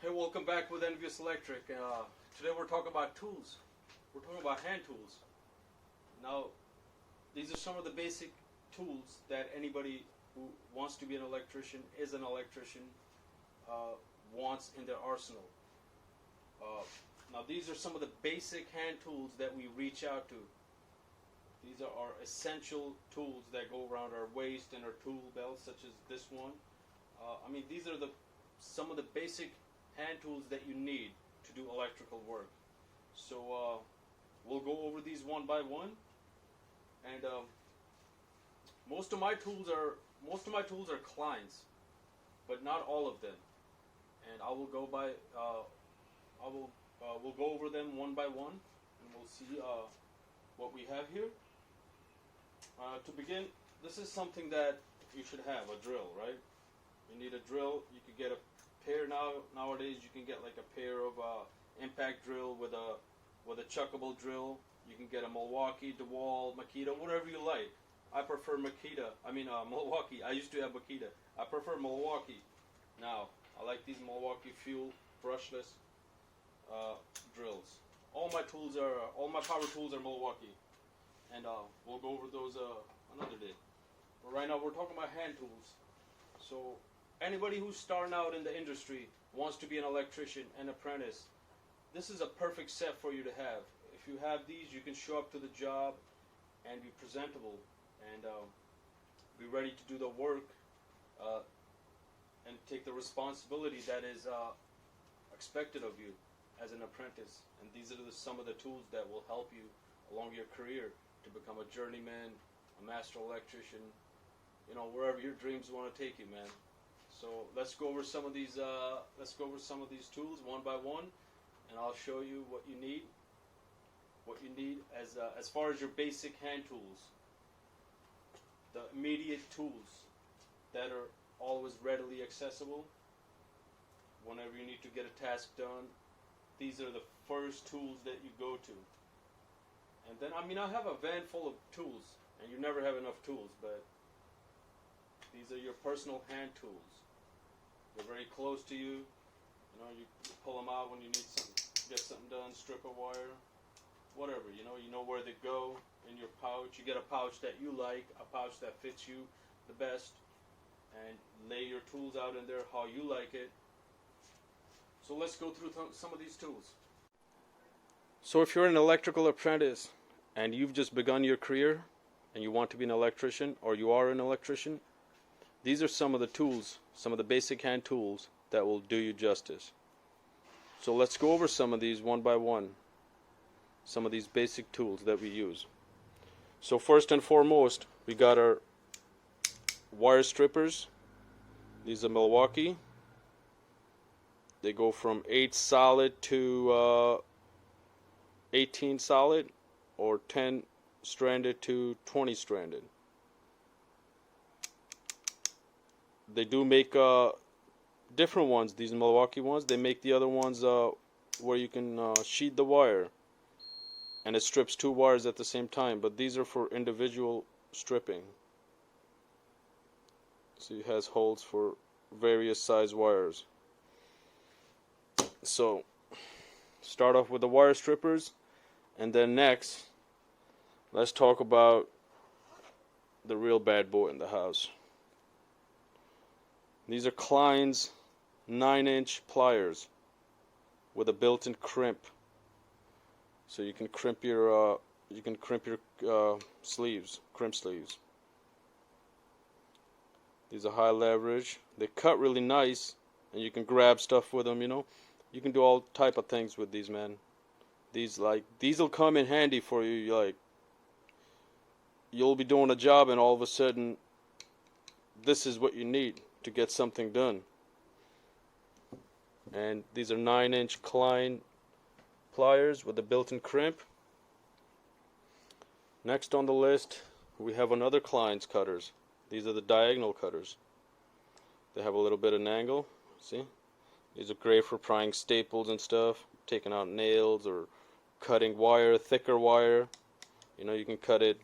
Hey, welcome back with Envious Electric. Today we're talking about tools. We're talking about hand tools. Now, these are some of the basic tools that anybody who wants to be an electrician, is an electrician, wants in their arsenal. Now, these are some of the basic hand tools that we reach out to. These are our essential tools that go around our waist and our tool belt, such as this one. These are some of the basic hand tools that you need to do electrical work. So we'll go over these one by one, and most of my tools are Klein's, but not all of them. And I will go by we'll go over them one by one, and we'll see what we have here. To begin, this is something that you should have, a drill, right? You need a drill. You could get a pair nowadays. You can get like a pair of impact drill with a chuckable drill. You can get a Milwaukee, DeWalt, Makita, whatever you like. I prefer Milwaukee. I used to have Makita. I prefer Milwaukee now. I like these Milwaukee fuel brushless drills. All my power tools are Milwaukee, and we'll go over those another day. But right now we're talking about hand tools. So anybody who's starting out in the industry, wants to be an electrician, an apprentice, this is a perfect set for you to have. If you have these, you can show up to the job and be presentable and be ready to do the work and take the responsibility that is expected of you as an apprentice. And these are some of the tools that will help you along your career to become a journeyman, a master electrician, wherever your dreams want to take you, man. So let's go over some of these. Tools one by one, and I'll show you what you need. What you need as far as your basic hand tools, the immediate tools that are always readily accessible. Whenever you need to get a task done, these are the first tools that you go to. And then, I have a van full of tools, and you never have enough tools, but these are your personal hand tools. They're very close to you. You pull them out when you need get something done, strip a wire, whatever. You know where they go in your pouch. You get a pouch that you like, a pouch that fits you the best, and lay your tools out in there how you like it. So let's go through some of these tools. So if you're an electrical apprentice and you've just begun your career and you want to be an electrician, or you are an electrician, these are some of the tools, some of the basic hand tools that will do you justice. So let's go over some of these one by one, some of these basic tools that we use. So first and foremost, we got our wire strippers. These are Milwaukee. They go from 8 solid to 18 solid, or 10 stranded to 20 stranded. They do make different ones, these Milwaukee ones. They make the other ones where you can sheet the wire, and it strips 2 wires at the same time, but these are for individual stripping. So it has holes for various size wires. So start off with the wire strippers, and then next let's talk about the real bad boy in the house. These are Klein's 9-inch pliers with a built-in crimp, so you can crimp your sleeves, crimp sleeves. These are high leverage. They cut really nice, and you can grab stuff with them. You can do all type of things with these, man. These will come in handy for you. You'll be doing a job, and all of a sudden, this is what you need to get something done. And these are 9-inch Klein pliers with a built-in crimp. Next on the list, we have another Klein's cutters. These are the diagonal cutters. They have a little bit of an angle. See? These are great for prying staples and stuff, taking out nails or cutting wire, thicker wire. You can cut it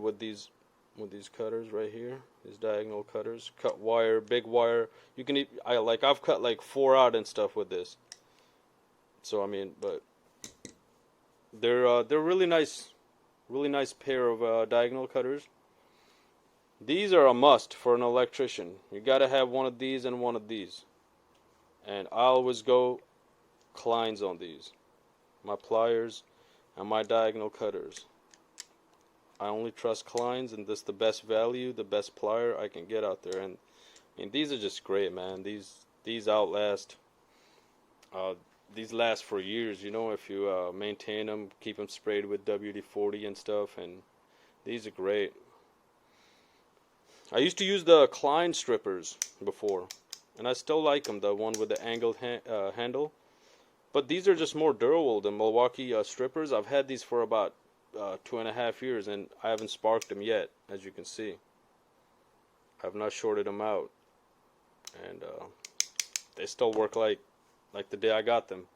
with these with these cutters right here, these diagonal cutters. Cut wire, big wire. You can I've cut like 4 out and stuff with this. So I mean, but they're really nice pair of diagonal cutters. These are a must for an electrician. You gotta have one of these and one of these. And I always go Klein's on these. My pliers and my diagonal cutters. I only trust Klein's, and this is the best value, the best plier I can get out there. And I mean, these are just great, man. These outlast. These last for years, you know, if you maintain them, keep them sprayed with WD-40 and stuff. And these are great. I used to use the Klein Strippers before, and I still like them, the one with the angled handle. But these are just more durable than Milwaukee strippers. I've had these for about 2.5 years, and I haven't sparked them yet, as you can see. I've not shorted them out, and they still work like the day I got them.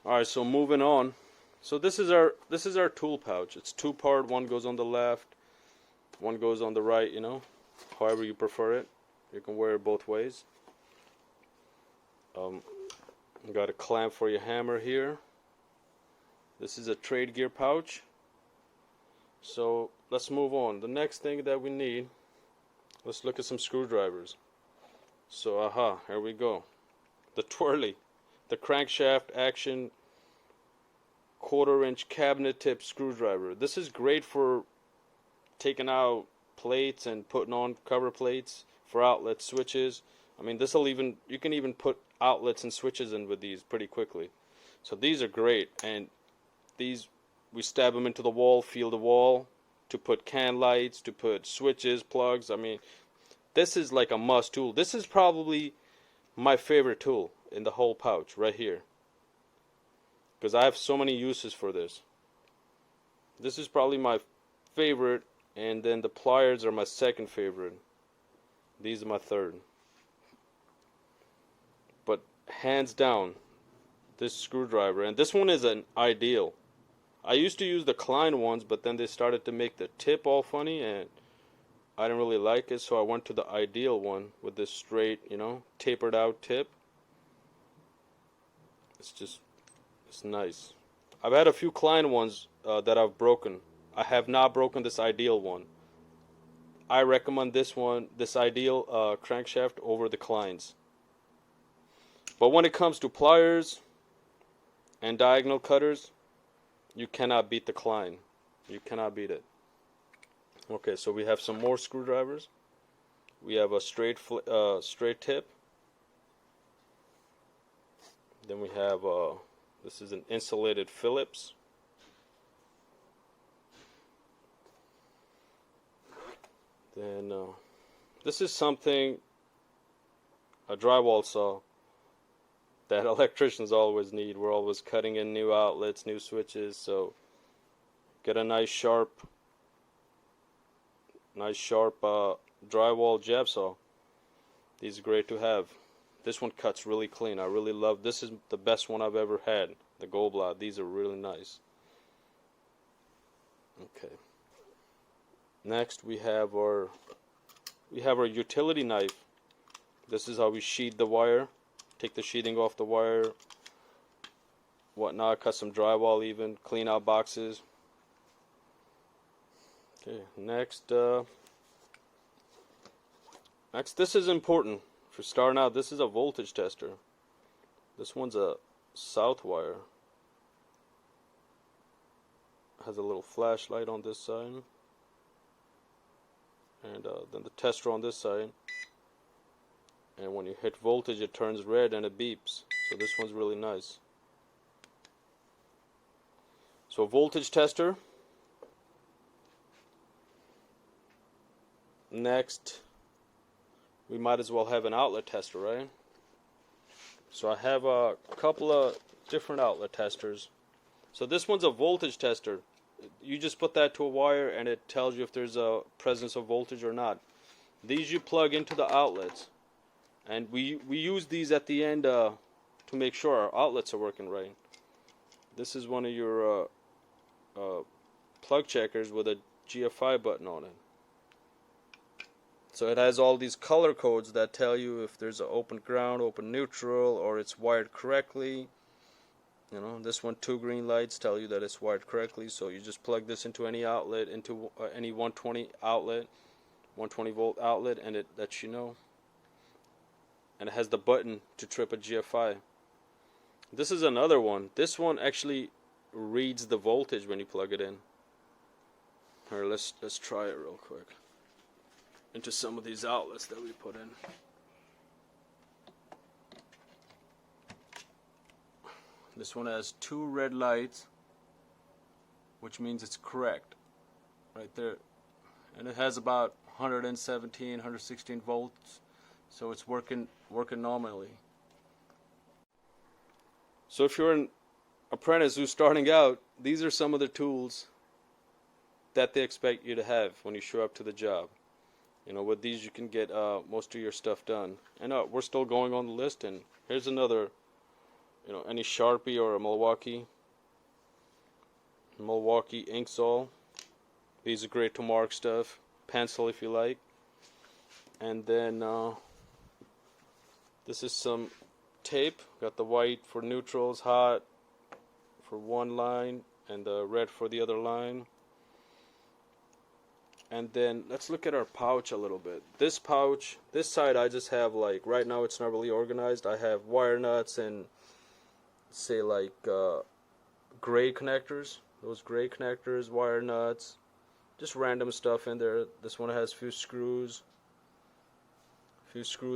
All right, so moving on. So this is our tool pouch. It's 2-part. One goes on the left, one goes on the right. You know, however you prefer it. You can wear it both ways. You got a clamp for your hammer here. This is a trade gear pouch. So let's move on. The next thing that we need, let's look at some screwdrivers. So here we go. The twirly, the crankshaft action 1/4-inch cabinet tip screwdriver. This is great for taking out plates and putting on cover plates for outlet switches. I mean, you can even put outlets and switches in with these pretty quickly. So these are great, and these we stab them into the wall, feel the wall, to put can lights, to put switches, plugs. I mean, this is like a must tool. This is probably my favorite tool in the whole pouch right here, because I have so many uses for this. This is probably my favorite, and then the pliers are my second favorite. These are my third. But hands down, this screwdriver, and this one is an ideal. I used to use the Klein ones, but then they started to make the tip all funny, and I didn't really like it, so I went to the ideal one with this straight, you know, tapered out tip. It's nice. I've had a few Klein ones that I've broken. I have not broken this ideal one. I recommend this one, this ideal crankshaft, over the Klein's. But when it comes to pliers and diagonal cutters, you cannot beat the Klein. You cannot beat it. Okay, so we have some more screwdrivers. We have a straight tip. Then we have this is an insulated Phillips. Then this is something, a drywall saw, that electricians always need. We're always cutting in new outlets, new switches, so get a nice sharp drywall jab saw. These are great to have. This one cuts really clean. I really love this. Is the best one I've ever had. The Goldblatt. These are really nice. Okay. Next we have our utility knife. This is how we sheathe the wire. Take the sheathing off the wire, whatnot, cut some drywall even, clean out boxes. Okay, next, this is important. For starting out, this is a voltage tester. This one's a south wire. Has a little flashlight on this side. And then the tester on this side. And when you hit voltage, it turns red and it beeps. So this one's really nice. So voltage tester. Next, we might as well have an outlet tester, right? So I have a couple of different outlet testers. So this one's a voltage tester. You just put that to a wire and it tells you if there's a presence of voltage or not. These you plug into the outlets. And we use these at the end to make sure our outlets are working right. This is one of your plug checkers with a GFI button on it. So it has all these color codes that tell you if there's an open ground, open neutral, or it's wired correctly. You know, this one, 2 green lights tell you that it's wired correctly. So you just plug this into any outlet, into any 120 outlet, 120 volt outlet, and it lets you know. And it has the button to trip a GFI. This is another one. This one actually reads the voltage when you plug it in. Here, let's try it real quick into some of these outlets that we put in. This one has 2 red lights, which means it's correct right there, and it has about 117, 116 volts, so it's working nominally. So if you're an apprentice who's starting out, these are some of the tools that they expect you to have when you show up to the job. You know, with these you can get most of your stuff done. And we're still going on the list, and here's another, you know, any Sharpie or a Milwaukee ink saw. These are great to mark stuff. Pencil if you like. And then this is some tape. Got the white for neutrals, hot for one line, and the red for the other line. And then let's look at our pouch a little bit. This pouch, this side I just have, like, right now it's not really organized. I have wire nuts and, say, like gray connectors. Those gray connectors, wire nuts, just random stuff in there. This one has a few screws,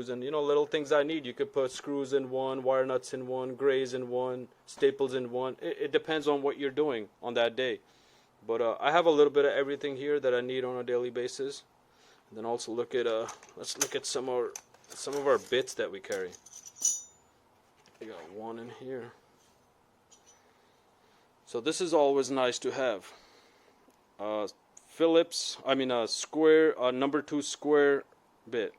and, you know, little things I need. You could put screws in one, wire nuts in one, grays in one, staples in one. It depends on what you're doing on that day. But I have a little bit of everything here that I need on a daily basis. And then also look at let's look at some of our bits that we carry. We got one in here. So this is always nice to have. Phillips, square, number 2 square bit.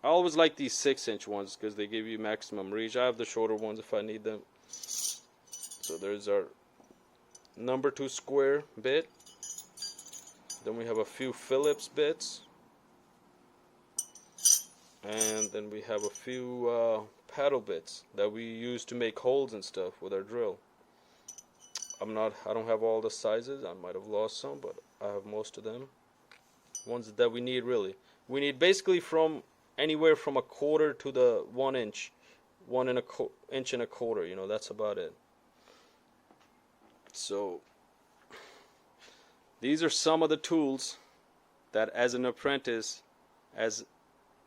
I always like these 6-inch ones because they give you maximum reach. I have the shorter ones if I need them. So there's our number 2 square bit. Then we have a few Phillips bits, and then we have a few paddle bits that we use to make holes and stuff with our drill. I don't have all the sizes. I might have lost some, but I have most of them. Ones that we need, really. We need basically from anywhere from 1/4 to the 1 inch, 1 inch and a quarter. You know, that's about it. So these are some of the tools that, as an apprentice, as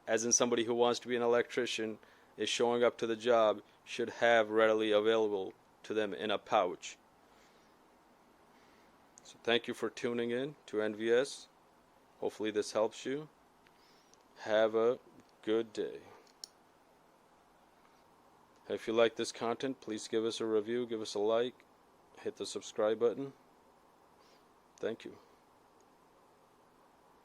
in somebody who wants to be an electrician, is showing up to the job, should have readily available to them in a pouch. So thank you for tuning in to NVS. Hopefully this helps you. Have a good day. If you like this content, please give us a review, give us a like, hit the subscribe button. Thank you.